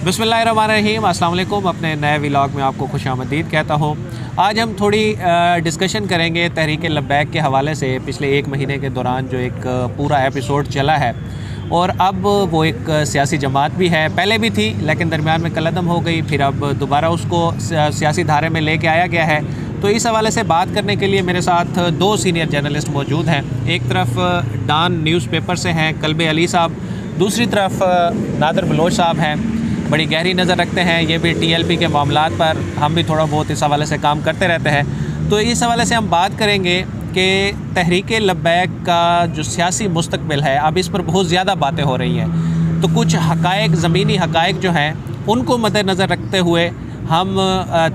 बिस्मिल्लाहिर्रहमानिर्रहीम, अस्सलाम वालेकुम। अपने नए व्लॉग में आपको खुशामदीद कहता हूँ। आज हम थोड़ी डिस्कशन करेंगे तहरीक लब्बैक के हवाले से। पिछले एक महीने के दौरान जो एक पूरा एपिसोड चला है और अब वो एक सियासी जमात भी है, पहले भी थी लेकिन दरमियान में कलअदम हो गई, फिर अब दोबारा उसको सियासी धारे में लेके आया गया है। तो इस हवाले से बात करने के लिए मेरे साथ दो सीनियर जर्नलिस्ट मौजूद हैं। एक तरफ डान न्यूज़पेपर से हैं कल्बे अली साहब, दूसरी तरफ नादिर बलोच साहब हैं। बड़ी गहरी नज़र रखते हैं ये भी TLP के मामलात पर, हम भी थोड़ा बहुत इस हवाले से काम करते रहते हैं। तो इस हवाले से हम बात करेंगे कि तहरीक लब्बैक का जो सियासी मुस्तकबिल है, अब इस पर बहुत ज़्यादा बातें हो रही हैं। तो कुछ हक़ाइक़, ज़मीनी हक़ाइक़ जो हैं उनको मद्देनज़र रखते हुए हम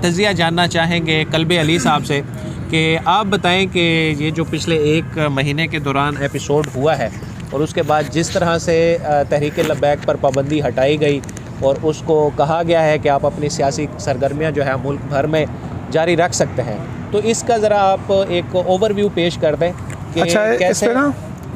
तज़िया जानना चाहेंगे कल्बे अली साहब से कि आप बताएं कि ये जो पिछले एक महीने के दौरान एपिसोड हुआ है और उसके बाद जिस तरह से तहरीक लब्बैक पर पाबंदी हटाई गई और उसको कहा गया है कि आप अपनी सियासी सरगर्मियाँ जो है मुल्क भर में जारी रख सकते हैं, तो इसका ज़रा आप एक ओवरव्यू पेश कर दें कि अच्छा कैसे। इस पे ना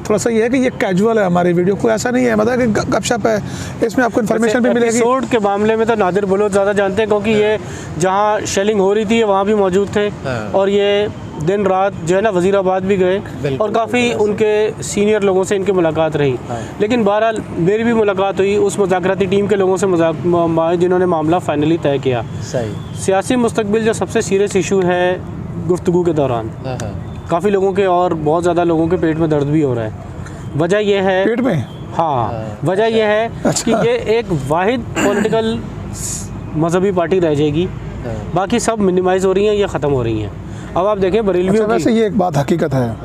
थोड़ा सा ये है कि ये कैजुअल है हमारी वीडियो, कोई ऐसा नहीं है मतलब कि गपशप है, इसमें आपको इन्फॉर्मेशन भी मिलेगी। एपिसोड के मामले में तो नादिर बलोच ज़्यादा जानते हैं क्योंकि ये जहाँ शेलिंग हो रही थी वहाँ भी मौजूद थे और ये दिन रात जो है ना वज़ीराबाद भी गए और काफ़ी उनके सीनियर लोगों से इनकी मुलाकात रही। लेकिन बहरहाल मेरी भी मुलाकात हुई उस मुज़ाकराती टीम के लोगों से जिन्होंने मामला फाइनली तय किया। सही सियासी मुस्तकबिल जो सबसे सीरियस इशू है गुफ्तगू के दौरान, काफ़ी लोगों के और बहुत ज़्यादा लोगों के पेट में दर्द भी हो रहा है। वजह यह है पेट में, हाँ वजह यह है कि ये एक वाहिद पॉलिटिकल मजहबी पार्टी रह जाएगी, बाकी सब मिनिमाइज़ हो रही हैं या ख़त्म हो रही हैं। अब आप देखें बरेलवियों वैसे ये एक बात हकीकत है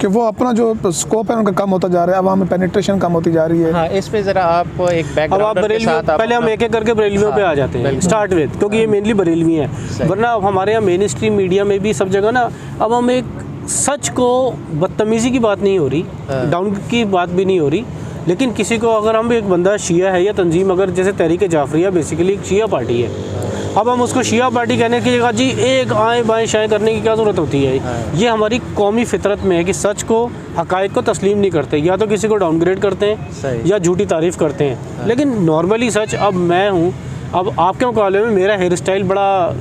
कि वो अपना जो स्कोप है उनका कम होता जा रहा है, अवाम में पेनिट्रेशन कम होती जा रही है। हाँ, इस पे ज़रा आप एक अब आप बैकग्राउंड के बरेलवियों साथ पहले हम एक एक करके बरेलवियों पे आ जाते हैं स्टार्ट विद, क्योंकि ये मेनली बरेलवी हैं। वरना अब हमारे यहाँ मेन स्ट्रीम मीडिया में भी सब जगह ना अब हम एक सच को बदतमीज़ी की बात नहीं हो रही, डाउन की बात भी नहीं हो रही, लेकिन किसी को अगर हम एक बंदा शिया है या तंजीम, अगर जैसे तहरीक जाफरिया बेसिकली एक शिया पार्टी है, अब हम उसको शिया पार्टी कहने की जगह जी एक आए बाएं शाएं करने की क्या ज़रूरत होती है। ये हमारी कौमी फितरत में है कि सच को, हक़ाइक़ को तस्लीम नहीं करते, या तो किसी को डाउनग्रेड करते हैं या झूठी तारीफ़ करते हैं। लेकिन नॉर्मली सच, अब मैं हूँ, अब आपके मुकाबले में मेरा हेयर स्टाइल बड़ा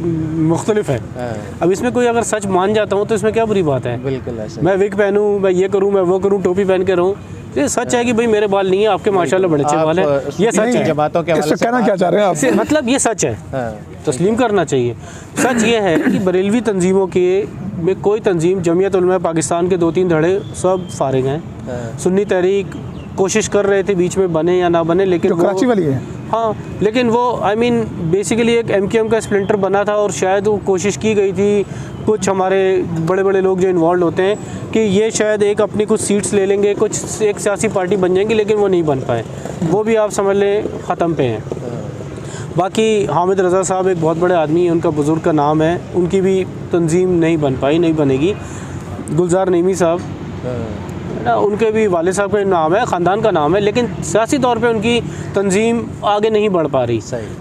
मुख्तलिफ है। अब इसमें कोई अगर सच मान जाता हूँ तो इसमें क्या बुरी बात है। बिल्कुल ऐसा। मैं विग पहनूँ, मैं ये करूँ, मैं वो करूँ, टोपी पहन के रहूँ, ये सच है कि भाई मेरे बाल नहीं है, आपके माशाल्लाह बड़े अच्छे बाल हैं, ये सच है। जमातों के इससे कहना क्या चाह रहे हैं आप? मतलब ये सच है, तस्लीम करना चाहिए। सच ये है कि बरेलवी तंजीमों के में कोई तंजीम, जमीयत उलमा पाकिस्तान के 2-3 धड़े सब फारिग हैं। सुन्नी तहरीक कोशिश कर रहे थे बीच में बने या ना बने, लेकिन कराची वाली है, हाँ, लेकिन वो बेसिकली एक MQM का स्प्लिंटर बना था और शायद वो कोशिश की गई थी, कुछ हमारे बड़े बड़े लोग जो इन्वॉल्व होते हैं कि ये शायद एक अपनी कुछ सीट्स ले लेंगे, कुछ एक सियासी पार्टी बन जाएंगी, लेकिन वो नहीं बन पाए। वो भी आप समझ लें ख़त्म पे हैं। बाकी हामिद रज़ा साहब एक बहुत बड़े आदमी हैं, उनका बुज़ुर्ग का नाम है, उनकी भी तंजीम नहीं बन पाई, नहीं बनेगी। गुलजार नईमी साहब ना, उनके भी वाले साहब का नाम है, ख़ानदान का नाम है, लेकिन सियासी तौर पे उनकी तंजीम आगे नहीं बढ़ पा रही।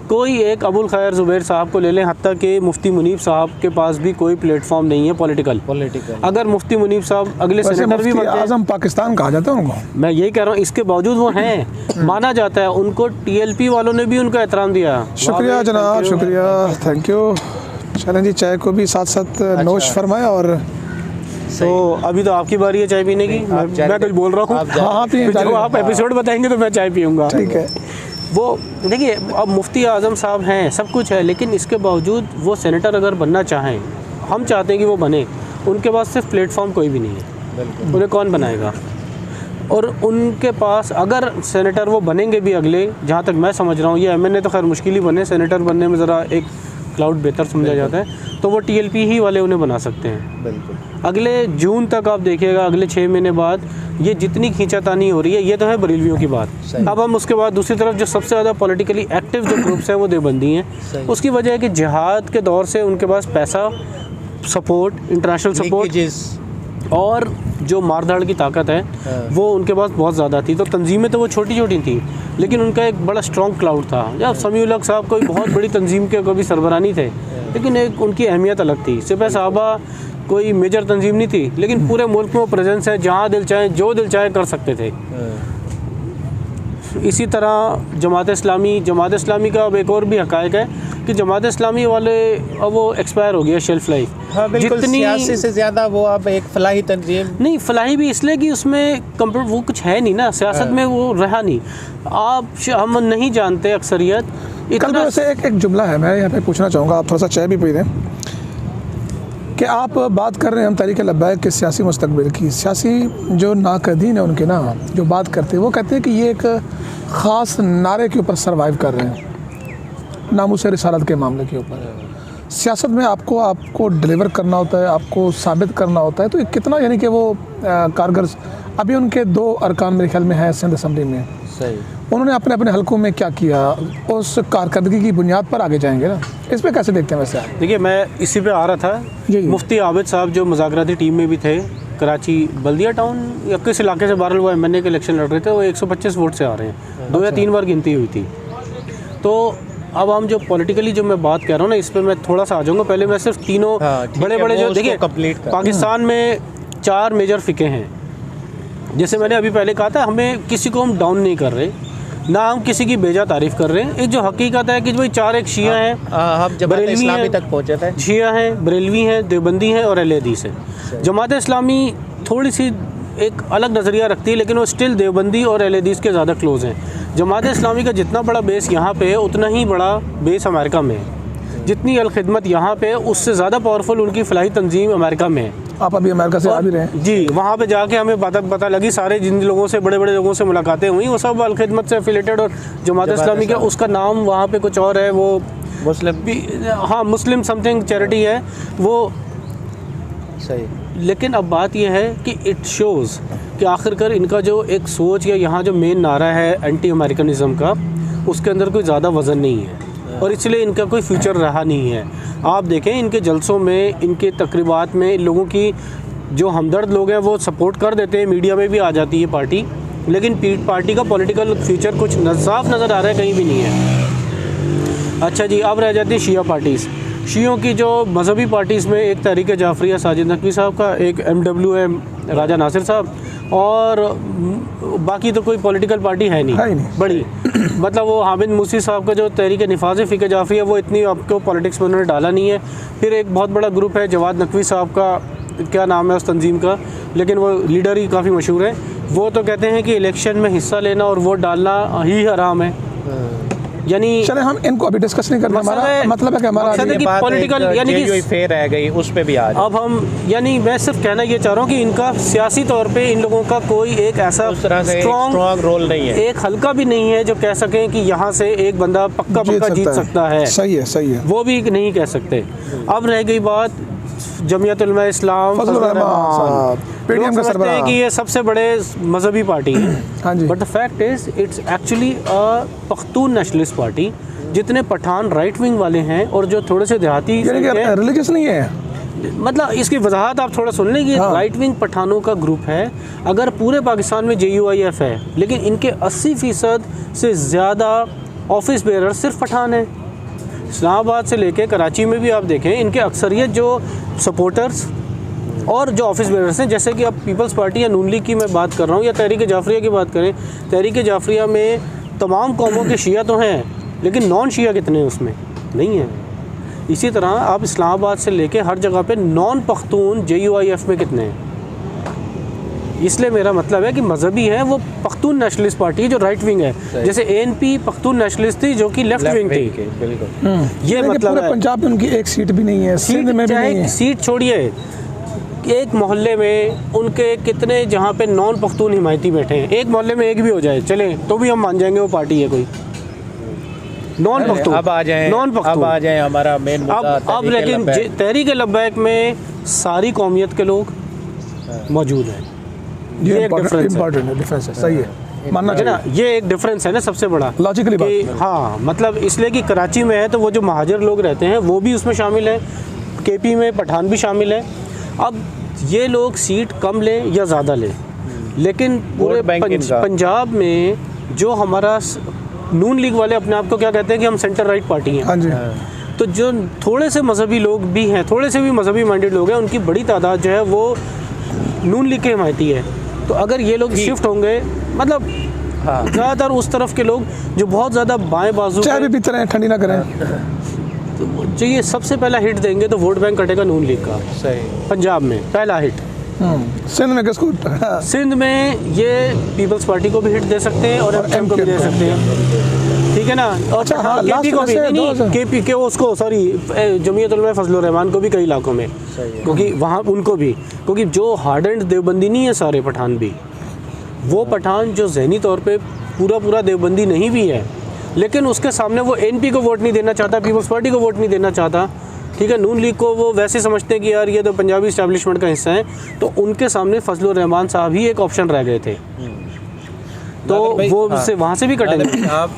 कोई एक अबुल खैर ज़ुबैर साहब को ले लें, हत्ता कि मुफ्ती मुनीब साहब के पास भी कोई प्लेटफॉर्म नहीं है पॉलिटिकल। अगर मुफ्ती मुनीब साहब अगले सेनेटर भी बनते हैं, आज़म पाकिस्तान कहा जाता है उनको, मैं यही कह रहा हूँ, इसके बावजूद वो हैं, माना जाता है उनको। TLP वालों ने भी उनका एहतराम दिया। शुक्रिया जनाब, शुक्रिया, थैंक यू। चलें जी, चाय को भी साथ साथ नोश फरमाएं। और तो अभी तो आपकी बारी है चाय पीने की, मैं कुछ बोल रहा हूँ। हाँ, जब आप एपिसोड बताएंगे तो मैं चाय पीऊँगा। ठीक है। वो देखिए, अब मुफ्ती आज़म साहब हैं, सब कुछ है, लेकिन इसके बावजूद वो सेनेटर अगर बनना चाहें, हम चाहते हैं कि वो बने, उनके पास सिर्फ प्लेटफॉर्म कोई भी नहीं है, उन्हें कौन बनाएगा। और उनके पास अगर सेनेटर वो बनेंगे भी अगले, जहाँ तक मैं समझ रहा हूँ, ये MNA तो खैर मुश्किल ही बने, सेनेटर बनने में ज़रा एक क्लाउड बेहतर समझा जाता है, तो वो TLP ही वाले उन्हें बना सकते हैं। बिल्कुल। अगले जून तक आप देखिएगा, अगले 6 महीने बाद ये जितनी खींचातानी हो रही है, ये तो है बरेलवियों की बात। अब हम उसके बाद दूसरी तरफ जो सबसे ज़्यादा पॉलिटिकली एक्टिव जो ग्रुप्स हैं वो देवबंदी हैं। उसकी वजह है कि जिहाद के दौर से उनके पास पैसा, सपोर्ट, इंटरनेशनल सपोर्ट और जो मारधाड़ की ताकत है वो उनके पास बहुत ज़्यादा थी। तो तंजीमें तो वो छोटी छोटी थी, लेकिन उनका एक बड़ा स्ट्रॉन्ग क्लाउड था। या समीउल हक साहब कोई बहुत बड़ी तंजीम के कभी सरबराह नहीं थे, लेकिन एक उनकी अहमियत अलग थी। सिपह साहबा कोई मेजर तंजीम नहीं थी, लेकिन पूरे मुल्क में वो प्रेजेंस है, जहाँ दिल चाहे जो दिल चाहे कर सकते थे। इसी तरह जमात इस्लामी का अब एक और भी हक़ाइक़ है कि जमात इस्लामी वाले अब वो एक्सपायर हो गया शेल्फ लाइफ। हाँ बिल्कुल, सियासी से ज़्यादा वो अब एक फलाही तंजीम नहीं, फलाही भी इसलिए कि उसमें कंप्यूटर वो कुछ है नहीं ना, सियासत में वो रहा नहीं। हम नहीं जानते अक्सरियत कल में वैसे एक जुमला है, मैं यहाँ पे पूछना चाहूँगा, आप थोड़ा सा चाय भी पी दें, कि आप बात कर रहे हैं हम तहरीक लब्बैक के सियासी मुस्तकबिल की। सियासी जो नाक़दीन है उनके ना, जो बात करते हैं वो कहते हैं कि ये एक ख़ास नारे के ऊपर सर्वाइव कर रहे हैं, नामूस रिसालत के मामले के ऊपर। सियासत में आपको डिलीवर करना होता है, आपको साबित करना होता है, तो ये कितना यानी कि वो कारगर। अभी उनके 2 अरकान मेरे ख्याल में है सिंध असम्बली में, सही, उन्होंने अपने अपने हलकों में क्या किया, उस कारकर्दगी की बुनियाद पर आगे जाएंगे ना। इस पर कैसे देखते हैं वैसे आप? देखिए, मैं इसी पे आ रहा था। जी। मुफ्ती आबिद साहब जो मुज़ाकराती टीम में भी थे, कराची बल्दिया टाउन या किस इलाके से बहरहाल वो एमएनए के इलेक्शन लड़ रहे थे, वो 125 वोट से आ रहे हैं। 2 या 3 बार गिनती हुई थी। तो अब हम जो पॉलिटिकली जो मैं बात कर रहा हूँ ना, इस पर मैं थोड़ा सा आ जाऊँगा। पहले मैं सिर्फ तीनों बड़े बड़े जो देखिए, पाकिस्तान में 4 मेजर फ़िके हैं। जैसे मैंने अभी पहले कहा था, हमें किसी को हम डाउन नहीं कर रहे, ना हम किसी की बेजा तारीफ़ कर रहे हैं। एक जो हकीकत है कि भाई 4 एक शिया हैं, हम जमात इस्लामी तक पहुँचे थे, शिया हैं, बरेलवी हैं, देवबंदी हैं और अहले हदीस हैं। जमात इस्लामी थोड़ी सी एक अलग नज़रिया रखती है, लेकिन वो स्टिल देवबंदी और अहले हदीस के ज़्यादा क्लोज़ हैं। जमात इस्लामी का जितना बड़ा बेस यहाँ पे है, उतना ही बड़ा बेस अमेरिका में है। जितनी अलखिदमत यहाँ पे है, उससे ज़्यादा पावरफुल उनकी फलाही तंजीम अमेरिका में है। आप अभी अमेरिका से आ भी रहे हैं? जी, वहाँ पे जाके हमें पता लगी, सारे जिन लोगों से बड़े बड़े लोगों से मुलाकातें हुई, वो सब अलखिदमत से एफिलेटेड और जमात इस्लामी का उसका नाम वहाँ पे कुछ और है, वो मुस्लिम भी, हाँ, मुस्लिम समथिंग चैरिटी है वो। सही। लेकिन अब बात यह है कि इट शोज़ कि आखिरकार इनका जो एक सोच या यहाँ जो मेन नारा है एंटी अमेरिकनिज़म का, उसके अंदर कोई ज़्यादा वज़न नहीं है और इसलिए इनका कोई फ्यूचर रहा नहीं है। आप देखें इनके जलसों में, इनके तकरीबात में, इन लोगों की जो हमदर्द लोग हैं वो सपोर्ट कर देते हैं, मीडिया में भी आ जाती है पार्टी, लेकिन पार्टी का पॉलिटिकल फ्यूचर कुछ साफ नज़र आ रहा है, कहीं भी नहीं है। अच्छा जी, अब रह जाती है शिया पार्टीज़। शियों की जो मजहबी पार्टीज़ में एक तहरीक जाफरिया साजिद नकवी साहब का, एक MWM राजा नासिर साहब, और बाकी तो कोई पॉलिटिकल पार्टी है नहीं बड़ी। मतलब वो हामिद मूसी साहब का जो तहरीक निफाज़ फ़िक़े जाफरिया, वो इतनी आपको पॉलिटिक्स में उन्होंने डाला नहीं है। फिर एक बहुत बड़ा ग्रुप है जवाद नकवी साहब का, क्या नाम है उस तंजीम का, लेकिन वो लीडर ही काफ़ी मशहूर है। वो तो कहते हैं कि इलेक्शन में हिस्सा लेना और वोट डालना ही हराम है। यानी चले हम इनको अभी डिस्कस नहीं करना, हमारा मतलब है कि हमारा पॉलिटिकल यानी कि फेर रह गई, उस पे भी आज अब हम, यानी मैं सिर्फ कहना ये चाह रहा हूँ कि इनका सियासी तौर पे इन लोगों का कोई एक ऐसा स्ट्रॉन्ग रोल नहीं है, एक हल्का भी नहीं है जो कह सकें कि यहाँ से एक बंदा पक्का जीत सकता है। सही है, सही है, वो भी नहीं कह सकते। अब रह गई बात जमीयत उलमा इस्लाम, लोग समझते हैं कि ये सबसे बड़े मजहबी पार्टी है, but the fact is it's actually a Pakhtun nationalist party. जितने पठान राइट विंग वाले हैं और जो थोड़े से देहाती रिलीजियस नहीं है, मतलब इसकी वजाहत आप थोड़ा सुन लें कि राइट विंग पठानों का ग्रुप है। अगर पूरे पाकिस्तान में JUIF है, लेकिन इनके 80% से ज़्यादा ऑफिस बेरर सिर्फ पठान हैं। इस्लामाबाद से लेके कराची में भी आप देखें, इनके अक्सरियत जो सपोर्टर्स और जो ऑफिस बेरर्स हैं, जैसे कि अब पीपल्स पार्टी या नून लीग की मैं बात कर रहा हूँ या तहरीक जाफरिया की बात करें, तहरीक जाफरिया में तमाम कौमों के शिया तो हैं, लेकिन नॉन शिया कितने हैं उसमें? नहीं है। इसी तरह आप इस्लामाबाद से लेके हर जगह पे नॉन पख्तून JUIF में कितने हैं? इसलिए मेरा मतलब है कि मजहबी है वो पख्तून नेशनलिस्ट पार्टी है जो राइट विंग है। जैसे ANP पख्तून नेशनलिस्ट थी जो कि लेफ्ट विंग थी। ये मतलब है। पंजाब में उनकी एक सीट भी नहीं है, सिंध में भी नहीं है। सीट छोड़िए, एक मोहल्ले में उनके कितने जहाँ पे नॉन पख्तून हिमायती बैठे हैं, एक मोहल्ले में एक भी हो जाए चले तो भी हम मान जाएंगे वो पार्टी है कोई नॉन पख्तून। अब आ जाए, नॉन पख्तून अब आ जाए हमारा मेन मुद्दा। अब लेकिन तहरीक लब्बैक में सारी कौमियत के लोग मौजूद हैं। ये एक डिफरेंस है, सही है, मानना है ना। ये एक डिफरेंस है ना सबसे बड़ा, लॉजिकली बात। हाँ, मतलब इसलिए कि कराची में है तो वो जो महाजर लोग रहते हैं वो भी उसमें शामिल है, KP में पठान भी शामिल है। अब ये लोग सीट कम लें या ज़्यादा लें, लेकिन पूरे पंजाब में जो हमारा नून लीग वाले अपने आप को क्या कहते हैं कि हम सेंटर राइट पार्टी हैं। हाँ जी। तो जो थोड़े से मजहबी लोग भी हैं, थोड़े से भी मजहबी माइंडेड लोग हैं, उनकी बड़ी तादाद जो है वो नून लीग के हिमायती है। तो अगर ये लोग शिफ्ट होंगे, मतलब ज़्यादातर उस तरफ के लोग जो बहुत ज़्यादा बाएं बाजू चाय भी पीते रहें, ठंडी ना करें। तो जो ये सबसे पहला हिट देंगे तो वोट बैंक कटेगा नून लीग का। सही। पंजाब में पहला हिट। सिंध में किसको? सिंध में ये पीपल्स पार्टी को भी हिट दे सकते हैं और एमकेएम को भी दे सकते हैं, ठीक है ना। और अच्छा, हाँ, केपी को भी नहीं, केपी के उसको सॉरी जमीयत उलमा फजलुर रहमान को भी कई इलाकों में, क्योंकि वहाँ उनको भी, क्योंकि जो हार्डेंड देवबंदी नहीं है सारे पठान भी, वो पठान जो जहनी तौर पे पूरा देवबंदी नहीं भी है, लेकिन उसके सामने वो एनपी को वोट नहीं देना चाहता, पीपल्स पार्टी को वोट नहीं देना चाहता, ठीक है। नून लीग को वो वैसे समझते हैं कि यार ये तो पंजाबी इस्टेब्लिशमेंट का हिस्सा है, तो उनके सामने फजलुर रहमान साहब ही एक ऑप्शन रह गए थे, तो वो से वहाँ से भी कटेंगे। आप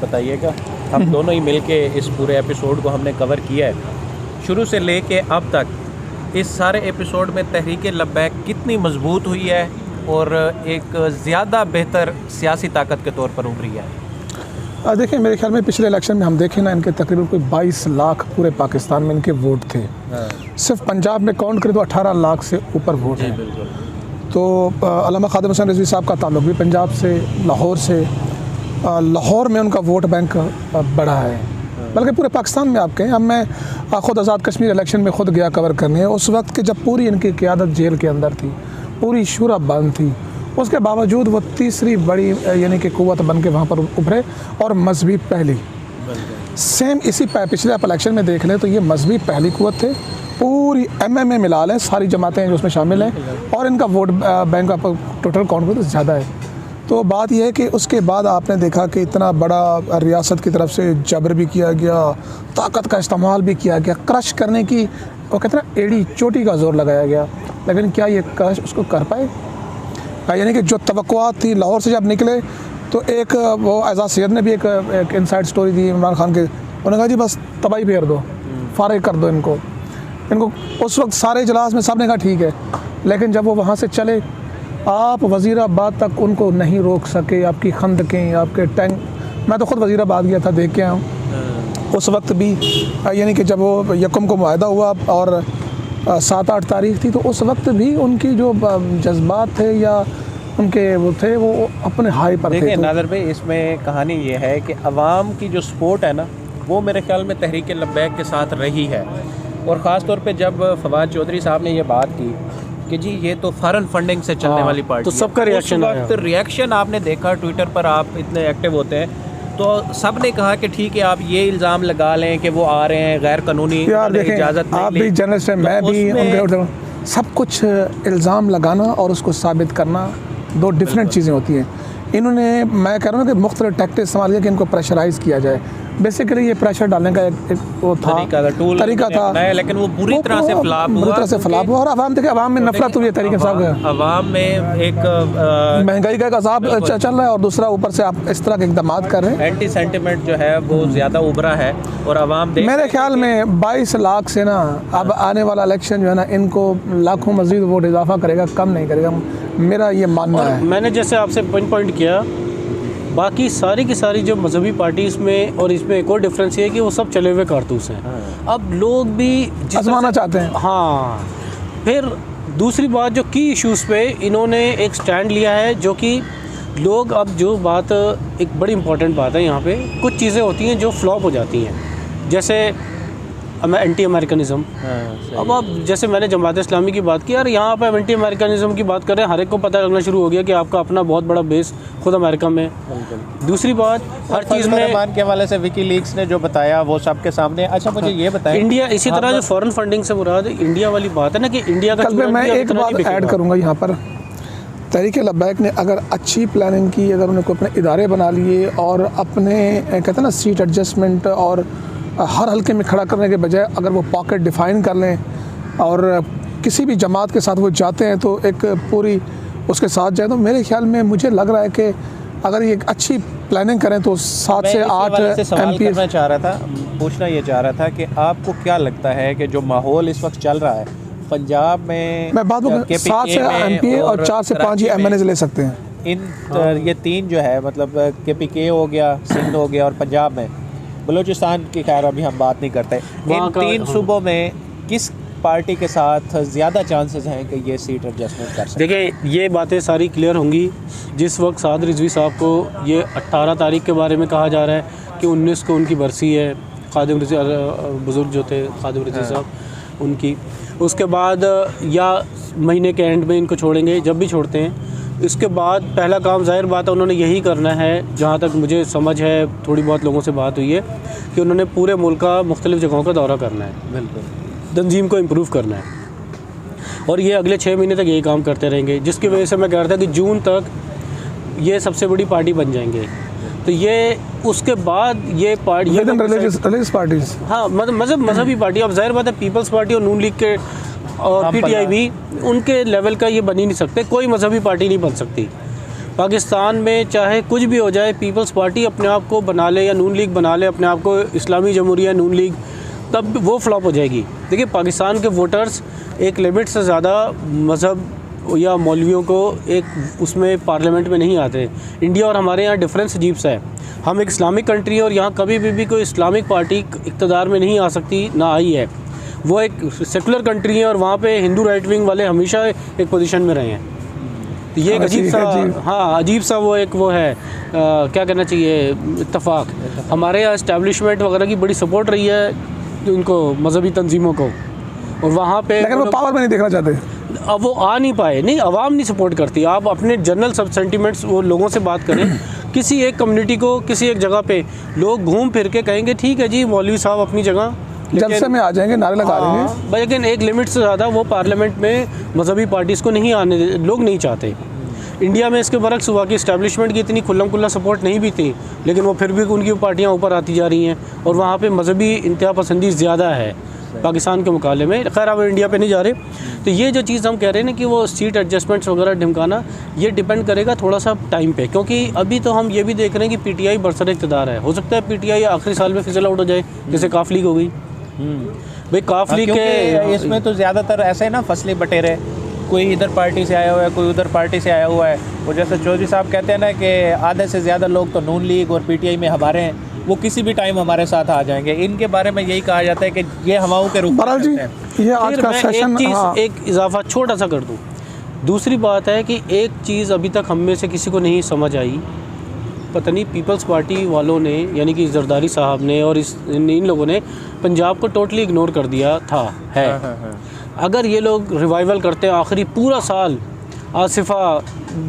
बताइएगा, हम दोनों ही मिलके इस पूरे एपिसोड को हमने कवर किया है शुरू से लेके अब तक। इस सारे एपिसोड में तहरीक लब्बैक कितनी मजबूत हुई है और एक ज़्यादा बेहतर सियासी ताकत के तौर पर उभरी है। देखिए, मेरे ख्याल में पिछले इलेक्शन में हम देखें ना, इनके तकरीबन कोई 22 लाख पूरे पाकिस्तान में इनके वोट थे। सिर्फ पंजाब में काउंट करें तो 18 लाख से ऊपर वोट हैं। तो अल्लामा खादिम हुसैन रिजवी साहब का ताल्लुक भी पंजाब से, लाहौर से। लाहौर में उनका वोट बैंक बड़ा है, बल्कि पूरे पाकिस्तान में आप कहें। अब मैं ख़ुद आज़ाद कश्मीर इलेक्शन में ख़ुद गया कवर करने, उस वक्त के जब पूरी इनकी क़यादत जेल के अंदर थी, पूरी शूरा बंद थी, उसके बावजूद वो तीसरी बड़ी यानी कि क़ुव्वत बन के वहाँ पर उभरे और मजहबी पहली। सेम इसी पिछले आप इलेक्शन में देख लें तो ये मजहबी पहली क़ुव्वत थे। पूरी एमएमए मिला लें, सारी जमातें जो उसमें शामिल हैं, और इनका वोट बैंक आप टोटल काउंट करें तो ज़्यादा है। तो बात यह है कि उसके बाद आपने देखा कि इतना बड़ा रियासत की तरफ से जबर भी किया गया, ताकत का इस्तेमाल भी किया गया, क्रश करने की वो कहते हैं एड़ी चोटी का जोर लगाया गया, लेकिन क्या ये क्रश उसको कर पाए? यानी कि जो तवक्कुआत थी, लाहौर से जब निकले तो एक वो एजाज सैयद ने भी एक इनसाइड स्टोरी दी इमरान खान के, उन्होंने कहा जी बस तबाही फेर दो, फारिग कर दो इनको। उस वक्त सारे इजलास में सब ने कहा ठीक है, लेकिन जब वो वहाँ से चले, आप वज़ीराबाद तक उनको नहीं रोक सके। आपकी खंदकें, आपके टैंक, मैं तो ख़ुद वज़ीराबाद गया था, देख के आया हूँ। उस वक्त भी यानी कि जब वो यकम को मुआहदा हुआ और 7-8 तारीख थी, तो उस वक्त भी उनकी जो जज्बात थे या उनके वो थे, वो अपने हाई पर थे। देखिए नाज़र भाई, इसमें कहानी ये है कि अवाम की जो सपोर्ट है ना, वो मेरे ख्याल में तहरीक लब्बैक के साथ रही है। और ख़ास तौर पे जब फवाद चौधरी साहब ने ये बात की कि जी ये तो फॉरेन फंडिंग से चलने वाली पार्टी, तो सबका रिएक्शन आया। तो रिएक्शन आपने देखा, ट्विटर पर आप इतने एक्टिव होते हैं, तो सब ने कहा कि ठीक है आप ये इल्ज़ाम लगा लें कि वो आ रहे हैं गैर कानूनी, इजाज़त नहीं, आप भी जर्नलिस्ट हैं, मैं भी उनके, सब कुछ इल्ज़ाम लगाना और उसको साबित करना दो डिफरेंट चीज़ें होती हैं। इन्होंने, मैं कह रहा हूँ कि मुख्तलिफ टैक्टिक इस्तेमाल किया कि इनको प्रेशराइज़ किया जाए। बेसिकली ये प्रेशर डालने का एक वो था, तरीका था, लेकिन वो बुरी तरह से फ्लॉप हुआ। और अवाम देखिए, अवाम में नफरत हुई है तरीके साहब का। अवाम में एक महंगाई का अज़ाब चल रहा है, और दूसरा ऊपर से आप इस तरह के इक़दाम कर रहे हैं। एंटी सेंटिमेंट जो है वो ज़्यादा उभरा है, और अवाम मेरे ख्याल में 22 लाख से ना अब आने वाला इलेक्शन जो है ना, इनको लाखों मज़ीद वोट इजाफा करेगा, कम नहीं करेगा, मेरा ये मानना है। मैंने जैसे आपसे पॉइंट किया, बाकी सारी की सारी जो मजहबी पार्टीज़ में, और इसमें एक और डिफरेंस ये है कि वो सब चले हुए कारतूस हैं। अब लोग भी आजमाना चाहते हैं। हाँ, फिर दूसरी बात, जो की इश्यूज़ पे इन्होंने एक स्टैंड लिया है, जो कि लोग, अब जो बात एक बड़ी इंपॉर्टेंट बात है यहाँ पे, कुछ चीज़ें होती हैं जो फ्लॉप हो जाती हैं, जैसे एंटी अमेरिकनिज़म। अब आप जैसे मैंने जमात इस्लामी की बात की, यार यहाँ पर एंटी अमेरिकनिज़म की बात कर रहे हैं, हर एक को पता लगना शुरू हो गया कि आपका अपना बहुत बड़ा बेस खुद अमेरिका में। दूसरी बात, हर चीज़ में के हवाले से विकीलीक्स ने जो बताया वो सबके सामने। अच्छा, मुझे ये बताएं, इंडिया इसी तरह जो फॉरेन फंडिंग से मुराद इंडिया वाली बात है ना, कि इंडिया का मैं एक बात ऐड करूँगा यहाँ पर। तहरीक लब्बैक ने अगर अच्छी प्लानिंग की, अगर उन्होंने अपने इदारे बना लिए और अपने कहते हैं ना सीट एडजस्टमेंट और हर हल्के में खड़ा करने के बजाय अगर वो पॉकेट डिफ़ाइन कर लें और किसी भी जमात के साथ वो जाते हैं तो एक पूरी उसके साथ जाए, तो मेरे ख्याल में मुझे लग रहा है कि अगर ये अच्छी प्लानिंग करें तो 7 से 8 MP पूछना ये चाह रहा था कि आपको क्या लगता है कि जो माहौल इस वक्त चल रहा है पंजाब में, मैं बात 7 से MP और 4 से 5 ही MNA ले सकते हैं। इन ये तीन जो है, मतलब KPK हो गया, सिंध हो गया और पंजाब में, बलूचिस्तान की खैर अभी हम बात नहीं करते, इन तीन सूबों में पार्टी के साथ ज़्यादा चांसेस हैं कि ये सीट एडजस्टमेंट कर सकें? देखिए ये बातें सारी क्लियर होंगी जिस वक्त साद रिजवी साहब को ये 18 तारीख के बारे में कहा जा रहा है कि 19 को उनकी बरसी है, खादिम रिजवी बुज़ुर्ग जो थे खादिम रिजवी साहब उनकी, उसके बाद या महीने के एंड में इनको छोड़ेंगे, जब भी छोड़ते हैं इसके बाद पहला काम ज़ाहिर बात है उन्होंने यही करना है, जहाँ तक मुझे समझ है, थोड़ी बहुत लोगों से बात हुई है कि उन्होंने पूरे मुल्क का मुख्तलिफ़ जगहों का दौरा करना है, बिल्कुल तंजीम को इम्प्रूव करना है और ये अगले 6 महीने तक यही काम करते रहेंगे, जिसकी वजह से मैं कह रहा था कि जून तक ये सबसे बड़ी पार्टी बन जाएंगे। तो ये उसके बाद ये पार्टी पार्टीज, हाँ मजहबी पार्टी, अब जाहिर बात है पीपल्स पार्टी और नून लीग के और पीटीआई भी उनके लेवल का ये बन ही नहीं सकते, कोई मजहबी पार्टी नहीं बन सकती। पाकिस्तान में चाहे कुछ भी हो जाए, पीपल्स पार्टी अपने आप को बना ले या नून लीग बना ले अपने आप को इस्लामी जमहूरिया नून लीग, तब वो फ्लॉप हो जाएगी। देखिए पाकिस्तान के वोटर्स एक लिमिट से ज़्यादा मज़हब या मौलवियों को एक उसमें पार्लियामेंट में नहीं आते। इंडिया और हमारे यहाँ डिफरेंस अजीब सा है, हम एक इस्लामिक कंट्री है और यहाँ कभी भी कोई इस्लामिक पार्टी इक़्तिदार में नहीं आ सकती, ना आई है। वो एक सेकुलर कंट्री है और वहाँ पे हिंदू राइट विंग वाले हमेशा एक पोजीशन में रहे हैं। तो ये एक अजीब सा, हाँ अजीब सा वो एक वो है क्या कहना चाहिए इत्तफाक। हमारे यहाँ इस्टेब्लिशमेंट वगैरह की बड़ी सपोर्ट रही है उनको मजहबी तंजीमों को, और वहाँ पे लेकिन वो पावर में नहीं देखना चाहते, अब वो आ नहीं पाए। नहीं, आवाम नहीं सपोर्ट करती। आप अपने जनरल सब सेंटिमेंट्स वो लोगों से बात करें किसी एक कम्युनिटी को किसी एक जगह पे लोग घूम फिर के कहेंगे ठीक है जी मौलवी साहब अपनी जगह जलसे में आ जाएंगे, नारे लगा देंगे, लेकिन एक लिमिट से ज़्यादा वो पार्लियामेंट में मजहबी पार्टीज़ को नहीं आने लोग नहीं चाहते। इंडिया में इसके बरक्स हुआ कि इस्टेब्लिशमेंट की इतनी खुल्लम खुल्ला सपोर्ट नहीं भी थी, लेकिन वो फिर भी उनकी पार्टियाँ ऊपर आती जा रही हैं और वहाँ पे मजहबी इंतहा पसंदी ज़्यादा है पाकिस्तान के मुकाबले में। खैर अब इंडिया पे नहीं जा रहे। तो ये जो चीज़ हम कह रहे हैं ना कि वो सीट एडजस्टमेंट्स वगैरह ढिमकाना, ये डिपेंड करेगा थोड़ा सा टाइम पे, क्योंकि अभी तो हम ये भी देख रहे हैं कि पीटीआई बरसर इक़्तिदार है। हो सकता है पीटीआई आखिरी साल में फिजल आउट हो जाए, जैसे काफ लीग हो गई। भाई काफ लीग के इसमें तो ज़्यादातर ऐसे है ना फसली बटेरे, कोई इधर पार्टी से आया हुआ है, कोई उधर पार्टी से आया हुआ है। और जैसे चौधरी साहब कहते हैं ना कि आधे से ज़्यादा लोग तो नून लीग और पीटीआई में हमारे हैं, वो किसी भी टाइम हमारे साथ आ जाएंगे। इनके बारे में यही कहा जाता है कि ये हवाओं के रूप में बहरहाल जी ये आज का सेशन एक इजाफा छोटा सा कर दूँ। दूसरी बात है कि एक चीज़ अभी तक हम में से किसी को नहीं समझ आई, पता नहीं पीपल्स पार्टी वालों ने यानी कि जरदारी साहब ने और इन लोगों ने पंजाब को टोटली इग्नोर कर दिया था है। अगर ये लोग रिवाइवल करते हैं आखिरी पूरा साल, आसिफा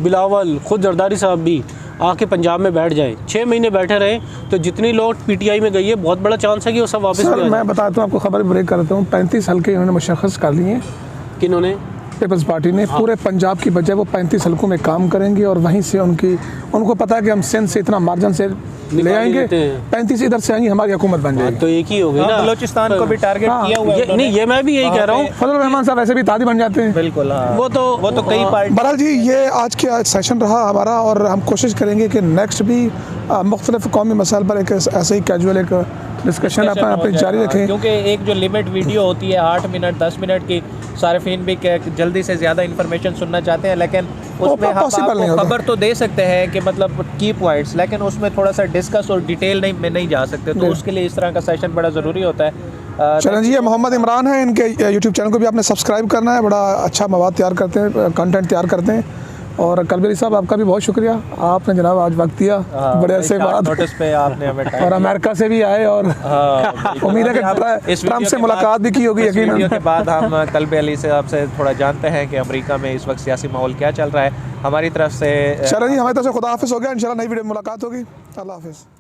बिलावल खुद जरदारी साहब भी आके पंजाब में बैठ जाए, 6 महीने बैठे रहे, तो जितनी लोग पीटीआई में गई है बहुत बड़ा चांस है कि वो सब वापस भी आ जाए। मैं बताता हूँ आपको, खबर ब्रेक करता हूँ। 35 हल्के इन्होंने मुशख्खस कर लिए हैं, किन्होंने? पीपल्स पार्टी ने। पूरे पंजाब की बजाय वो 35 हल्कों में काम करेंगे और वहीं से उनको पता है कि हम सिंध से इतना मार्जिन से ले आएंगे, 35 इधर से आएंगे, हमारी हुकूमत बन जाएगी। तो एक ही हो गई ना, बलोचिस्तान को भी टारगेट किया हुआ है। नहीं, ये मैं भी यही कह रहा हूँ। फजल रहमान साहब ऐसे भी तादी बन जाते हैं। बिल्कुल, वो तो कई पार्टी। बहरहाल जी ये आज का सेशन रहा हमारा, और हम कोशिश करेंगे कि नेक्स्ट भी मुख्तलिफ कौमी मसाइल पर एक ऐसे ही कैजुअल एक डिस्कशन अपनी जारी रखें, क्योंकि एक जो लिमिट वीडियो होती है 8 मिनट 10 मिनट की, सारिफीन भी जल्दी से ज़्यादा इन्फॉर्मेशन सुनना चाहते हैं, लेकिन उसमें हम आपको खबर तो दे सकते हैं कि मतलब की पॉइंट्स, लेकिन उसमें थोड़ा सा डिस्कस और डिटेल में नहीं जा सकते। तो उसके लिए इस तरह का सेशन बड़ा ज़रूरी होता है। चलें जी, ये मोहम्मद इमरान है, इनके यूट्यूब चैनल को भी आपने सब्सक्राइब करना है। बड़ा अच्छा मवाद तैयार करते हैं, कंटेंट तैयार करते हैं। और कलबेरी साहब आपका भी बहुत शुक्रिया, आपने जनाब आज वक्त दिया बड़े अरसे बाद, नोटिस पे आपने हमें और अमेरिका से भी आए, और उम्मीद है कि ट्रम्प से मुलाकात भी की होगी यकीनन। वीडियो के बाद हम कल्बे अली से आपसे थोड़ा जानते हैं कि अमेरिका में इस वक्त सियासी माहौल क्या चल रहा है। हमारी तरफ से चलें जी, हमारी तरफ से खुदा हाफिज़ हो गया। इंशाल्लाह नई वीडियो में मुलाकात होगी। अल्लाह हाफिज़।